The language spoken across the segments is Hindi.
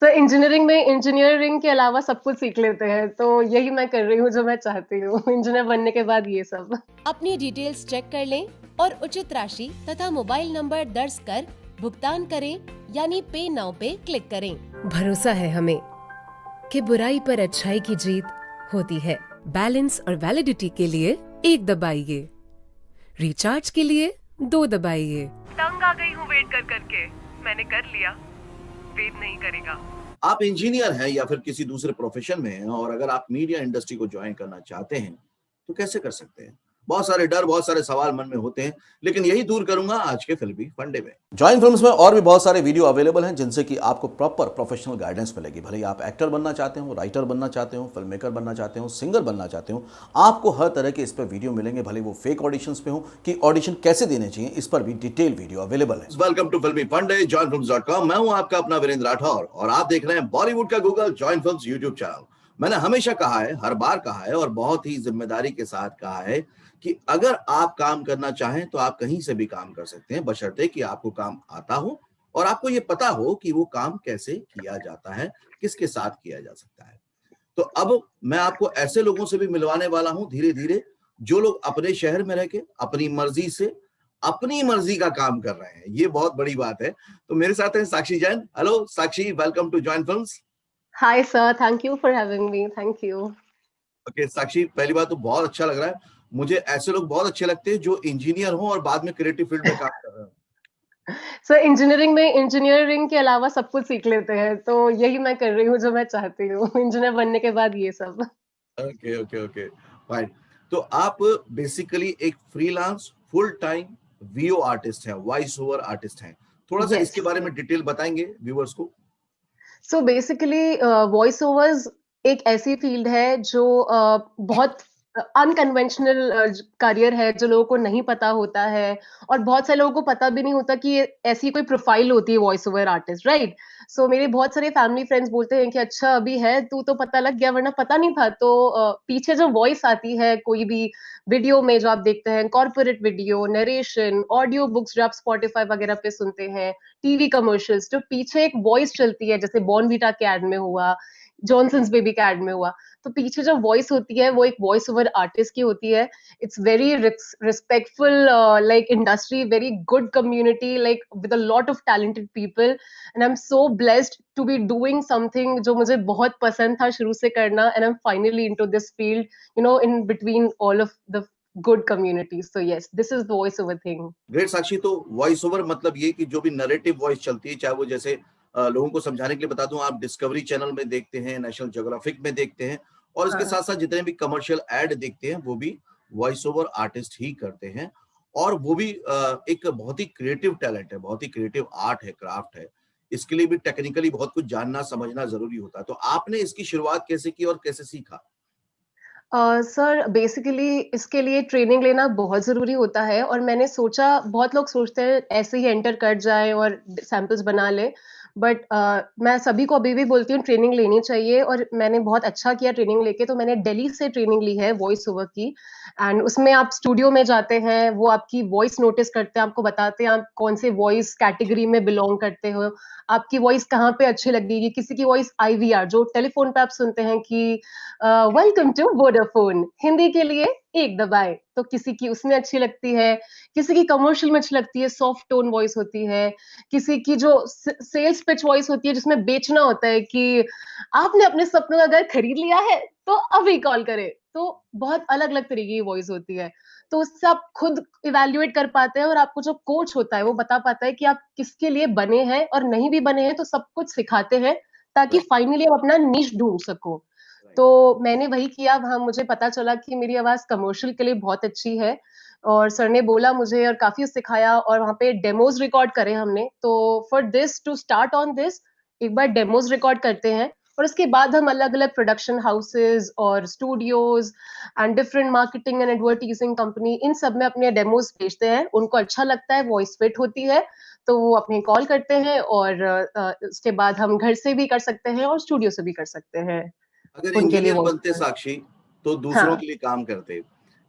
तो इंजीनियरिंग के अलावा सब कुछ सीख लेते हैं, तो यही मैं कर रही हूँ जो मैं चाहती हूँ इंजीनियर बनने के बाद ये सब। अपनी डिटेल्स चेक कर लें और उचित राशि तथा मोबाइल नंबर दर्ज कर भुगतान करें, यानी पे नाउ पे क्लिक करें। भरोसा है हमें कि बुराई पर अच्छाई की जीत होती है। बैलेंस और वैलिडिटी के लिए 1 दबाइए, रिचार्ज के लिए 2 दबाइए। तंग आ गई हूँ वेट कर करके। मैंने कर लिया, वेट नहीं करेगा। आप इंजीनियर हैं या फिर किसी दूसरे प्रोफेशन में हैं और अगर आप मीडिया इंडस्ट्री को ज्वाइन करना चाहते हैं, तो कैसे कर सकते हैं? बहुत सारे डर, बहुत सारे सवाल मन में होते हैं, लेकिन यही दूर करूंगा आज के फिल्मी फंडे में। जॉइन फिल्म्स में और भी बहुत सारे वीडियो अवेलेबल हैं जिनसे कि आपको प्रॉपर प्रोफेशनल गाइडेंस मिलेगी। भले ही आप एक्टर बनना चाहते हो, राइटर बनना चाहते हो, फिल्म मेकर बनना चाहते हो, सिंगर बनना चाहते हो, आपको हर तरह के इस पर वीडियो मिलेंगे। भले वो फेक ऑडिशंस पे हो कि ऑडिशन कैसे देने चाहिए, इस पर भी डिटेल वीडियो अवेलेबल है। वेलकम टू फिल्मी फंडे, joinfilms.com। मैं हूं आपका अपना वीरेंद्र राठौर और आप देख रहे हैं बॉलीवुड का Google, join films YouTube channel. मैंने हमेशा कहा है, हर बार कहा है और बहुत ही जिम्मेदारी के साथ कहा है कि अगर आप काम करना चाहें तो आप कहीं से भी काम कर सकते हैं, बशर्ते कि आपको काम आता हो और आपको ये पता हो कि वो काम कैसे किया जाता है, किसके साथ किया जा सकता है। तो अब मैं आपको ऐसे लोगों से भी मिलवाने वाला हूं धीरे धीरे, जो लोग अपने शहर में रह के अपनी मर्जी से अपनी मर्जी का काम कर रहे हैं। ये बहुत बड़ी बात है। तो मेरे साथ है Sakshi Jain. Hello Sakshi, welcome to Join Films. Hi sir, thank you for having me, thank you. Okay Sakshi, पहली बात तो बहुत अच्छा लग रहा है। मुझे ऐसे लोग बहुत अच्छे लगते हैं जो इंजीनियर हो और बाद में क्रिएटिव फील्ड में काम कर रहे हो। सर इंजीनियरिंग के अलावा सब कुछ सीख लेते हैं, तो यही मैं कर रही हूँ जो मैं चाहती हूँ इंजीनियर बनने के बाद ये सब। Okay okay okay, fine. तो आप बेसिकली एक freelance full time VO artist हैं, वॉइस ओवर आर्टिस्ट हैं। थोड़ा सा यस। इसके बारे में डिटेल बताएंगे व्यूअर्स को। सो बेसिकली वॉइस ओवर्स एक ऐसी फील्ड है जो बहुत अनकन्वेंशनल करियर है, जो लोगों को नहीं पता होता है और बहुत सारे लोगों को पता भी नहीं होता कि ऐसी कोई प्रोफाइल होती है वॉइस ओवर आर्टिस्ट, राइट? सो मेरे बहुत सारे फैमिली फ्रेंड्स बोलते हैं कि अच्छा अभी है तू, तो पता लग गया, वरना पता नहीं था। तो पीछे जो वॉइस आती है कोई भी वीडियो में जो आप देखते हैं, corporate video, narration, audio books जो आप स्पॉटिफाई वगैरह पे सुनते हैं, टीवी कमर्शियल्स, जो पीछे एक वॉइस चलती है, जैसे बॉर्नवीटा के एड में हुआ, जॉनसन्स बेबी के एड में हुआ, तो पीछे जो वॉइस होती है वो एक वॉइस ओवर आर्टिस्ट की होती है। It's very respectful like industry, very good community, like with a lot of talented people, and I am so blessed to be doing something जो मुझे बहुत पसंद था शुरू से करना, and I am finally into this field, you know, in between all of the good communities. So yes, this is the voice over thing. Great Sakshi. तो वॉइस ओवर मतलब ये कि जो भी नरेटिव वॉइस चलती है, चाहे वो जैसे लोगों को समझाने के लिए बता दूं, आप डिस्कवरी चैनल में देखते हैं, नेशनल ज्योग्राफिक में देखते हैं और इसके हाँ. साथ साथ जितने भी कमर्शियल एड देखते हैं वो भी वॉइस ओवर आर्टिस्ट ही करते हैं। और वो भी एक बहुत ही क्रिएटिव टैलेंट है, बहुत ही क्रिएटिव आर्ट है, क्राफ्ट है। इसके लिए भी टेक्निकली बहुत कुछ जानना समझना जरूरी होता है। तो आपने इसकी शुरुआत कैसे की और कैसे सीखा? सर बेसिकली इसके लिए ट्रेनिंग लेना बहुत ज़रूरी होता है और मैंने सोचा, बहुत लोग सोचते हैं ऐसे ही एंटर कर जाएँ और सैंपल्स बना लें, बट मैं सभी को अभी भी बोलती हूँ ट्रेनिंग लेनी चाहिए और मैंने बहुत अच्छा किया ट्रेनिंग लेके। तो मैंने दिल्ली से ट्रेनिंग ली है वॉइस ओवर की, एंड उसमें आप स्टूडियो में जाते हैं, वो आपकी वॉइस नोटिस करते हैं, आपको बताते हैं आप कौन से वॉइस कैटेगरी में बिलॉन्ग करते हो, आपकी वॉइस कहाँ पे अच्छी लगेगी। किसी की वॉइस आईवीआर जो टेलीफ़ोन पे आप सुनते हैं कि वेलकम टू वोडाफोन, हिंदी के लिए 1 दबाएँ, तो किसी की उसमें अच्छी लगती है, किसी की कमर्शियल में अच्छी लगती है, सॉफ्ट टोन वॉइस होती है, किसी की जो सेल्स पिच वॉइस होती है जिसमें बेचना होता है कि आपने अपने सपनों का घर खरीद लिया है, तो अभी कॉल करें। तो बहुत अलग-अलग तरीके की वॉइस होती है। तो उससे आप खुद इवैल्यूएट कर पाते हैं और आपको जो कोच होता है, वो बता पाता है कि आप किसके लिए बने हैं और नहीं भी बने हैं, तो सब कुछ सिखाते हैं, ताकि राइट फाइनली आप अपना निश ढूँढ सको। राइट। तो मैंने वही किया, वहाँ मुझे पता चला कि मेरी आवाज़ कमर्शियल के लिए बहुत अच्छी है और सर ने बोला मुझे और काफ़ी सिखाया और वहाँ पे डेमोज़ रिकॉर्ड करे हमने। तो for this to start on this, एक बार डेमोज़ रिकॉर्ड करते हैं और उसके बाद हम अलग-अलग प्रोडक्शन हाउसेज़ और studios and different marketing and advertising company, इन सब में अपने डेमोज़ भेजते हैं। उनको अच्छा लगता है, वॉइस फिट होती है, तो वो अपनी कॉल करते हैं और उसके बाद हम घर से भी कर सकते हैं और स्टूडियो से भी कर सकते हैं। अगर उनके लिए इंजीनियर वॉइस बनते ओवर। साक्षी तो दूसरों हाँ। के लिए काम करते,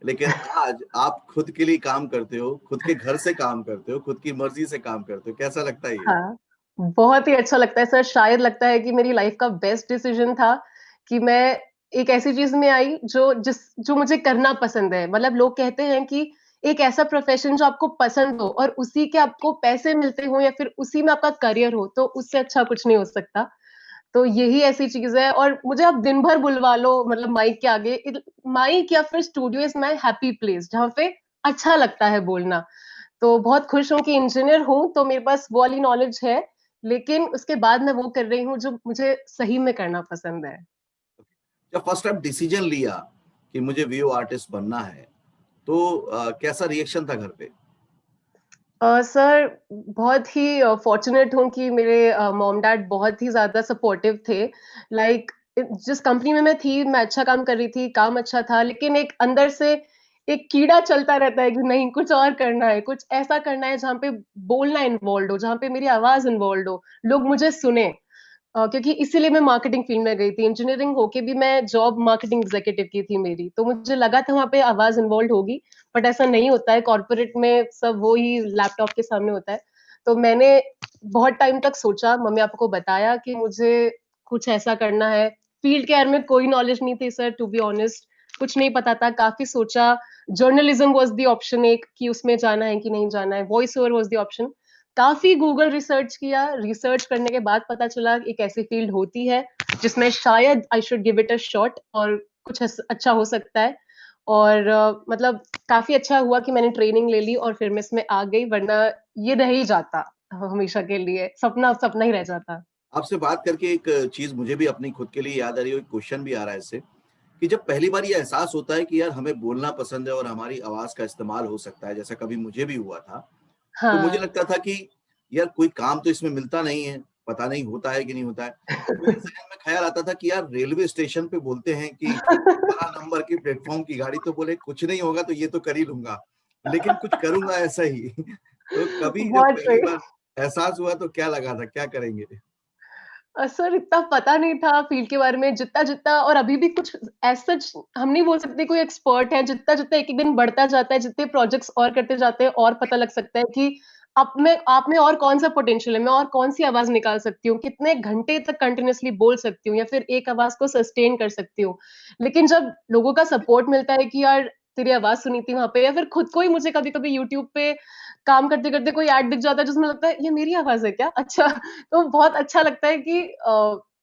लेकिन आज आप खुद के लिए काम करते हो, खुद के घर से काम करते हो, खुद की मर्जी से काम करते हो। कैसा लगता है ये? हाँ। बहुत ही अच्छा लगता है सर, शायद लगता है कि मेरी लाइफ का बेस्ट डिसीजन था कि मैं एक ऐसी चीज़ में आई जो मुझे करना पसंद है। मतलब लोग कहते हैं कि एक ऐसा प्रोफ़ेशन जो आपको पसंद हो और उसी के आपको पैसे मिलते हों या फिर उसी में आपका करियर हो, तो उससे अच्छा कुछ नहीं हो सकता। तो यही ऐसी चीज़ है और मुझे आप दिन भर बुलवा लो मतलब माइक के आगे माइक या फिर studio is my happy place जहाँ पे अच्छा लगता है बोलना। तो बहुत खुश हूँ कि इंजीनियर हूँ, तो मेरे पास वो वाली नॉलेज है, लेकिन उसके बाद मैं वो कर रही हूँ जो मुझे सही में करना पसंद है। जब फर्स्ट टाइम डिसीजन लिया कि मुझे वीओ आर्टिस्ट बनना है, तो कैसा रिएक्शन था घर पे? सर बहुत ही फॉर्च्यूनेट हूँ कि मेरे मॉम-डैड बहुत ही ज़्यादा सपोर्टिव थे। लाइक जिस कंपनी में मैं थी, मैं अच्छा काम कर रही थी, काम अच्छा था, लेकिन एक अंदर से एक कीड़ा चलता रहता है कि नहीं कुछ और करना है, कुछ ऐसा करना है जहाँ पे बोलना इन्वॉल्व्ड हो, जहाँ पे मेरी आवाज़ इन्वॉल्व्ड हो, लोग मुझे सुनें। क्योंकि इसीलिए मैं मार्केटिंग फील्ड में गई थी। इंजीनियरिंग होके भी मैं जॉब मार्केटिंग एग्ज़ीक्यूटिव की थी मेरी, तो मुझे लगा था वहाँ पे आवाज़ इन्वॉल्व्ड होगी, बट ऐसा नहीं होता है, कॉर्पोरेट में सब वो ही लैपटॉप के सामने होता है। तो मैंने बहुत टाइम तक सोचा, मम्मी-पापा को बताया कि मुझे कुछ ऐसा करना है। फील्ड के बारे में कोई नॉलेज नहीं थी सर टू बी ऑनेस्ट, कुछ नहीं पता था, काफ़ी सोचा। जर्नलिज़्म वाज़ द ऑप्शन एक कि उसमें जाना है कि नहीं जाना है, voice over was the option. काफ़ी गूगल रिसर्च किया, रिसर्च करने के बाद पता चला एक ऐसी फील्ड होती है, जिसमें शायद I should give it a shot और कुछ अच्छा हो सकता है। और मतलब काफ़ी अच्छा हुआ कि मैंने ट्रेनिंग ले ली और फिर मैं इसमें आ गई, वरना ये रह ही जाता हमेशा के लिए, सपना सपना ही रह जाता। आपसे बात करके एक चीज़ मुझे भी अपनी खुद के लिए याद आ रही है, एक क्वेश्चन भी आ रहा है इससे, कि जब पहली बार ये एहसास होता है कि यार हमें बोलना पसंद है और हमारी आवाज़ का इस्तेमाल हो सकता है, जैसा कभी मुझे भी हुआ था, तो मुझे हाँ। लगता था कि यार कोई काम तो इसमें मिलता नहीं है, पता नहीं होता है कि नहीं होता है। तो मेरे ज़हन में ख़्याल आता था कि यार रेलवे स्टेशन पे बोलते हैं कि इतना नंबर की प्लेटफ़ॉर्म की गाड़ी, तो बोले कुछ नहीं होगा तो ये तो कर ही लूँगा, लेकिन कुछ करूँगा ऐसा ही। तो कभी जब बहुत पहली सही। बार एहसास हुआ तो क्या लगा था, क्या करेंगे? सर इतना पता नहीं था फ़ील्ड के बारे में जितना-जितना और अभी भी कुछ एज़ सच हम नहीं बोल सकते कोई एक्सपर्ट है, जितना-जितना एक-एक दिन बढ़ता जाता है, जितने प्रोजेक्ट्स और करते जाते हैं और पता लग सकता है कि आप में और कौन-सा पोटेंशियल है, मैं और कौन-सी आवाज़ निकाल सकती हूँ, कितने घंटे तक कंटीन्यूअसली बोल सकती हूँ या फिर एक आवाज़ को सस्टेन कर सकती हूँ। लेकिन जब लोगों का सपोर्ट मिलता है कि यार तेरी आवाज़ सुनी थी वहाँ पे या फिर खुद को ही मुझे कभी-कभी यूट्यूब पे काम करते-करते कोई ऐड दिख जाता है जिसमें लगता है ये मेरी आवाज़ है क्या? अच्छा तो बहुत अच्छा लगता है कि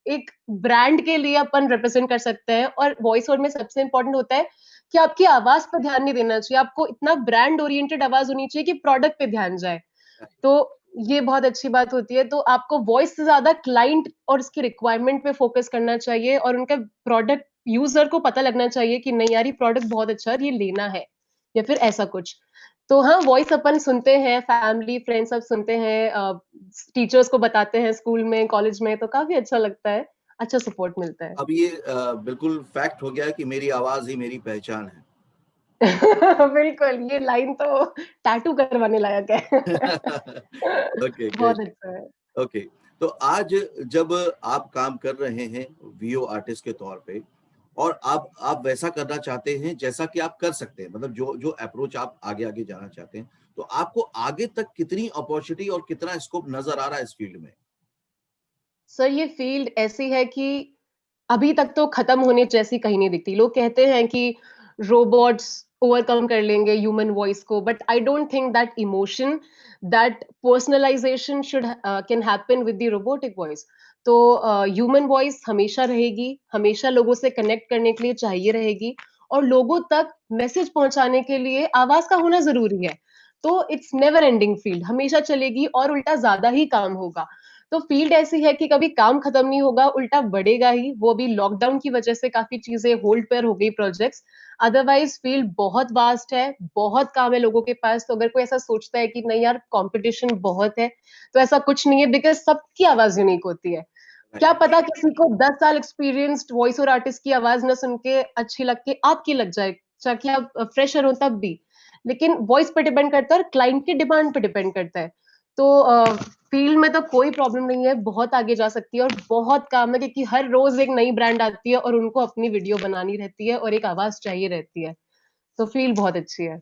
एक ब्रांड के लिए अपन रिप्रेज़ेंट कर सकते हैं और वॉइस ओवर में सबसे इम्पोर्टेंट होता है कि आपकी आवाज़ पे ध्यान नहीं देना चाहिए। आपको इतना ब्रांड ओरिएंटेड आवाज़ होनी चाहिए कि प्रोडक्ट पे ध्यान जाए। तो ये बहुत अच्छी बात होती है। तो आपको वॉइस से ज़्यादा क्लाइंट और उसकी रिक्वायरमेंट पे फ़ोकस करना चाहिए और उनका प्रोडक्ट यूज़र को पता लगना चाहिए कि नहीं यार ये प्रोडक्ट बहुत अच्छा है और ये लेना है या फिर ऐसा कुछ। तो हाँ, वॉइस अपन सुनते हैं, फैमिली, फ्रेंड्स सब सुनते हैं टीचर्स को बताते हैं स्कूल में, कॉलेज में तो काफ़ी अच्छा लगता है, अच्छा सपोर्ट मिलता है। अब ये बिल्कुल फैक्ट हो गया है कि मेरी आवाज़ ही मेरी पहचान है। बिल्कुल, ये लाइन तो टैटू करवाने लायक है। ओके, बहुत ग्रेट। अच्छा है। ओके, तो आज जब आप काम कर रहे हैं वीओ आर्टिस्ट के तौर पे और आप वैसा करना चाहते हैं जैसा कि आप कर सकते हैं, मतलब जो जो अप्रोच आप आगे-आगे जाना चाहते हैं, तो आपको आगे तक कितनी अपॉर्च्युनिटी और कितना स्कोप नज़र आ रहा है इस फील्ड में? सर ये फ़ील्ड ऐसी है कि अभी तक तो खत्म होने जैसी कहीं नहीं दिखती। लोग कहते हैं कि रोबोट्स ओवरकम कर लेंगे ह्यूमन वॉइस को, but I don't think that emotion, that personalisation should can happen with the robotic voice. तो ह्यूमन वॉइस हमेशा रहेगी, हमेशा लोगों से कनेक्ट करने के लिए चाहिए रहेगी और लोगों तक मैसेज पहुँचाने के लिए आवाज़ का होना ज़रूरी है। तो इट्स नेवर एंडिंग फ़ील्ड, हमेशा चलेगी और उल्टा ज़्यादा ही काम होगा। तो फ़ील्ड ऐसी है कि कभी काम खत्म नहीं होगा, उल्टा बढ़ेगा ही। वो अभी लॉकडाउन की वजह से काफ़ी चीज़ें होल्ड पर हो गई प्रोजेक्ट्स। अदरवाइज़ फ़ील्ड बहुत वास्ट है, बहुत काम है लोगों के पास। तो अगर कोई ऐसा सोचता है कि नहीं यार कॉम्पिटिशन बहुत है, तो ऐसा कुछ नहीं है बिकॉज़ सबकी आवाज़ यूनिक होती है। क्या राइट। पता किसी को 10 साल एक्सपीरियंस्ड वॉइस ओवर आर्टिस्ट की आवाज़ ना सुन के अच्छी लग के आपकी लग जाए, चाहे आप फ्रेशर हो तब भी। लेकिन वॉइस पे डिपेंड करता है और क्लाइंट की डिमांड पे डिपेंड करता है। तो फ़ील्ड में तो कोई प्रॉब्लम नहीं है, बहुत आगे जा सकती है और बहुत काम है क्योंकि हर रोज़ एक नई ब्रांड आती है और उनको अपनी वीडियो बनानी रहती है और एक आवाज़ चाहिए रहती है। तो फ़ील्ड बहुत अच्छी है।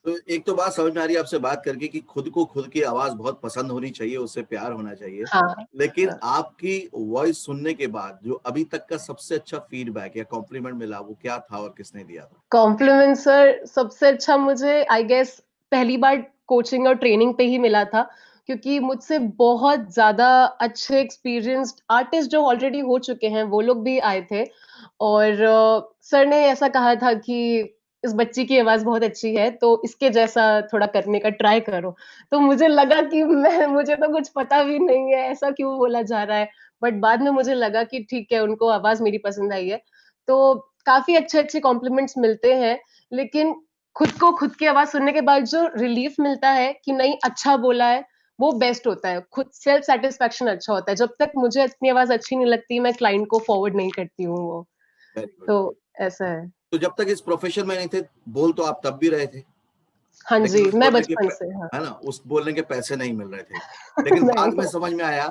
तो एक तो बात समझ में आ रही है आपसे बात करके कि खुद को खुद की आवाज बहुत पसंद होनी चाहिए, उससे प्यार होना चाहिए। हाँ, लेकिन आपकी वॉइस सुनने के बाद जो अभी तक का सबसे अच्छा फीडबैक या कॉम्प्लीमेंट मिला वो क्या था और किसने दिया था? कॉम्प्लीमेंट सर सबसे अच्छा मुझे आई गेस पहली बार कोचिंग और ट्रेनिंग पे ही मिला था, क्योंकि मुझसे बहुत ज़्यादा अच्छे एक्सपीरियंस्ड आर्टिस्ट जो ऑलरेडी हो चुके हैं, वो लोग भी आए थे और सर ने ऐसा कहा था कि इस बच्ची की आवाज़ बहुत अच्छी है, तो इसके जैसा थोड़ा करने का ट्राई करो। तो मुझे लगा कि मैं मुझे तो कुछ पता भी नहीं है, ऐसा क्यों बोला जा रहा है? बट बाद में मुझे लगा कि ठीक है, उनको आवाज़ मेरी पसंद आई है। तो काफ़ी अच्छे-अच्छे कॉम्प्लीमेंट्स मिलते हैं, लेकिन खुद को खुद की आवाज़ सुनने के बाद जो रिलीफ़ मिलता है कि नहीं अच्छा बोला है, वो बेस्ट होता है। खुद सेल्फ सैटिस्फैक्शन अच्छा होता है। जब तक मुझे अपनी आवाज़ अच्छी नहीं लगती, मैं क्लाइंट को फॉरवर्ड नहीं करती हूँ वो। Very good. तो ऐसा है। तो जब तक इस प्रोफेशन में नहीं थे, बोल तो आप तब भी रहे थे, हाँ लेकिन जी, उस मैं बोलने के बचपन से हाँ। है ना? उस बोलने के पैसे नहीं मिल रहे थे। लेकिन नहीं। बाद में समझ में आया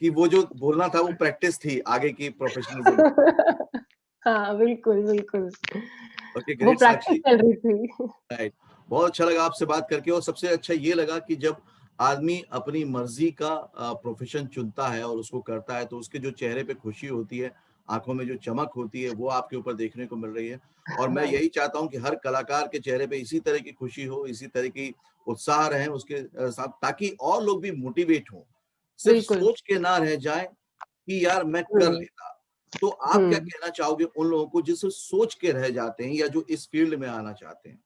कि वो जो बोलना था वो प्रैक्टिस थी आगे की प्रोफेशनलिज्म की। हाँ, बिल्कुल, बिल्कुल। ओके, वो ग्रेट प्रैक्टिस साक्षी। चल रही थी। राइट। बहुत अच्छा लगा आपसे बात करके और सबसे अच्छा ये लगा कि जब आदमी अपनी मर्जी का प्रोफेशन चुनता है और उसको करता है तो उसके जो चेहरे पे खुशी होती है, आंखों में जो चमक होती है वो आपके ऊपर देखने को मिल रही है। और मैं हाँ, यही चाहता हूँ कि हर कलाकार के चेहरे पे इसी तरह की खुशी हो, इसी तरह की उत्साह रहे उसके साथ, ताकि और लोग भी मोटिवेट हों। सिर्फ बिल्कुल। सोच के ना रह जाएं कि यार मैं कर हुँ, लेता। तो आप क्या हुँ। कहना चाहोगे उन लोगों को जो सिर्फ सोच के रह जाते हैं या जो इस फील्ड में आना चाहते हैं?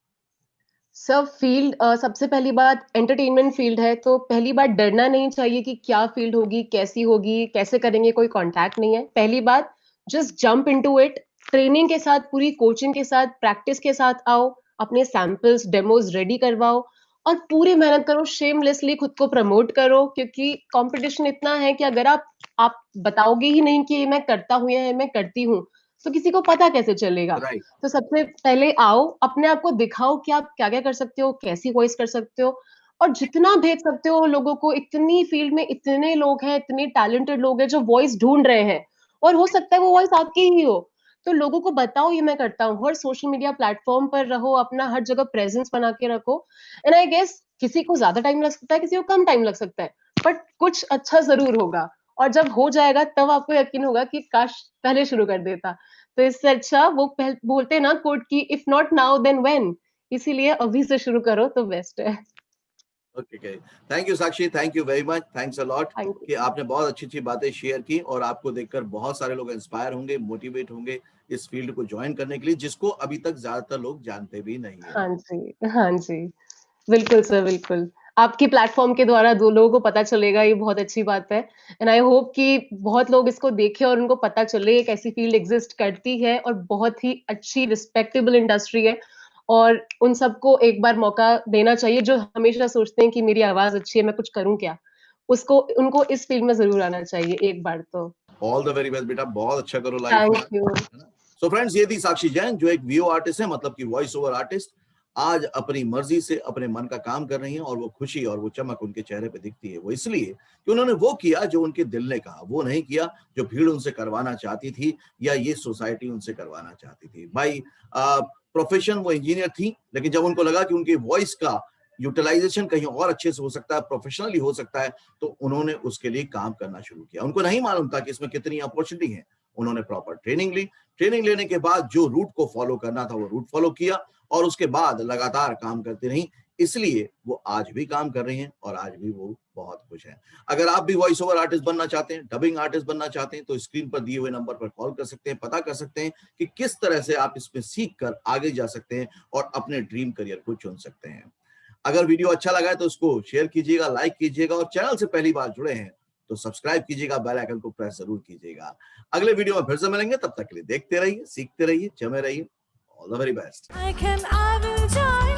सब फ़ील्ड सबसे पहली बात एंटरटेनमेंट फ़ील्ड है, तो पहली बात डरना नहीं चाहिए कि क्या फ़ील्ड होगी, कैसी होगी, कैसे करेंगे, कोई कॉन्टैक्ट नहीं है। पहली बात just jump into it, training के साथ, पूरी कोचिंग के साथ, प्रैक्टिस के साथ आओ, अपने सैंपल्स, डेमोज़ रेडी करवाओ और पूरी मेहनत करो, शेमलेसली खुद को प्रमोट करो क्योंकि कॉम्पिटिशन इतना है कि अगर आप बताओगे ही नहीं कि ये मैं करता हूँ या ये मैं करती हूँ, तो किसी को पता कैसे चलेगा? राइट। तो सबसे पहले आओ, अपने आप को दिखाओ कि आप क्या-क्या कर सकते हो, कैसी वॉइस कर सकते हो और जितना भेज सकते हो लोगों को इतनी फ़ील्ड में इतने लोग हैं, इतने टैलेंटेड लोग हैं जो वॉइस ढूँढ रहे हैं और हो सकता है वो वॉइस आपकी ही हो। तो लोगों को बताओ ये मैं करता हूँ, हर सोशल मीडिया प्लेटफ़ॉर्म पर रहो, अपना हर जगह प्रेज़ेंस बना के रखो एंड आई गेस किसी को ज़्यादा टाइम लग सकता है, किसी को कम टाइम लग सकता है, बट कुछ अच्छा ज़रूर होगा और जब हो जाएगा तब आपको यकीन होगा कि काश पहले शुरू कर देता। तो इससे अच्छा वो बोलते हैं ना कोट कि if not now then when इसीलिए अभी से शुरू करो तो बेस्ट है। Okay, okay. Thank you Sakshi, thank you very much, thanks a lot thank कि यू। आपने बहुत अच्छी-अच्छी बातें शेयर की और आपको देखकर बहुत सारे लोग इंस्पायर होंगे, मोटिवेट होंगे इस फील्ड को जॉइन करने के लिए, जिसको अभी तक ज़्यादातर लोग जानते भी नहीं हैं। हाँ जी, हाँ जी। बिल्कुल सर, बिल्कुल। आपकी प्लेटफ़ॉर्म के द्वारा 2 लोगों को पता चलेगा ये बहुत अच्छी बात है एंड आई होप कि बहुत लोग इसको देखें और उनको पता चले एक ऐसी फ़ील्ड एक्ज़िस्ट करती है और बहुत ही अच्छी रिस्पेक्टेबल इंडस्ट्री है और उन सबको एक बार मौका देना चाहिए जो हमेशा सोचते हैं कि मेरी आवाज़ अच्छी है, मैं कुछ करूँ क्या? उसको उनको इस फ़ील्ड में ज़रूर आना चाहिए एक बार तो। ऑल द वेरी बेस्ट बेटा, बहुत अच्छा करो लाइफ में। Thank you. है ना? सो फ्रेंड्स, ये थी साक्षी जैन जो एक वीओ आर्टिस्ट है, मतलब कि वॉइस ओवर आर्टिस्ट। आज अपनी मर्जी से अपने मन का काम कर रही हैं और वो खुशी और वो चमक उनके चेहरे पे दिखती है। वो इसलिए कि उन्होंने वो किया जो उनके दिल ने कहा, वो नहीं किया जो भीड़ उनसे करवाना चाहती थी या ये सोसाइटी उनसे करवाना चाहती थी। भाई प्रोफेशन वो इंजीनियर थी, लेकिन जब उनको लगा कि उनकी वॉइस का यूटिलाइजेशन कहीं और अच्छे से हो सकता है, प्रोफेशनली हो सकता है, तो उन्होंने उसके लिए काम करना शुरू किया। उनको नहीं मालूम था कि इसमें कितनी अपॉर्चुनिटी है। उन्होंने प्रॉपर ट्रेनिंग ली। ट्रेनिंग लेने के बाद जो रूट को फॉलो करना था वो रूट फॉलो किया और उसके बाद लगातार काम करती रहीं। इसलिए वो आज भी काम कर रही हैं और आज भी वो बहुत खुश हैं। अगर आप भी वॉइस ओवर आर्टिस्ट बनना चाहते हैं, डबिंग आर्टिस्ट बनना चाहते हैं, तो स्क्रीन पर दिए हुए नंबर पर कॉल कर सकते हैं, पता कर सकते हैं कि किस तरह से आप इसमें सीख कर आगे जा सकते हैं और अपने ड्रीम करियर को चुन सकते हैं। अगर वीडियो अच्छा लगा है तो उसको शेयर कीजिएगा, लाइक कीजिएगा और चैनल से पहली बार जुड़े हैं तो सब्सक्राइब कीजिएगा, बेल आइकन को प्रेस जरूर कीजिएगा। अगले वीडियो में फिर से मिलेंगे, तब तक के लिए देखते रहिए, सीखते रहिए, जमे रहिए। All the very best. I will join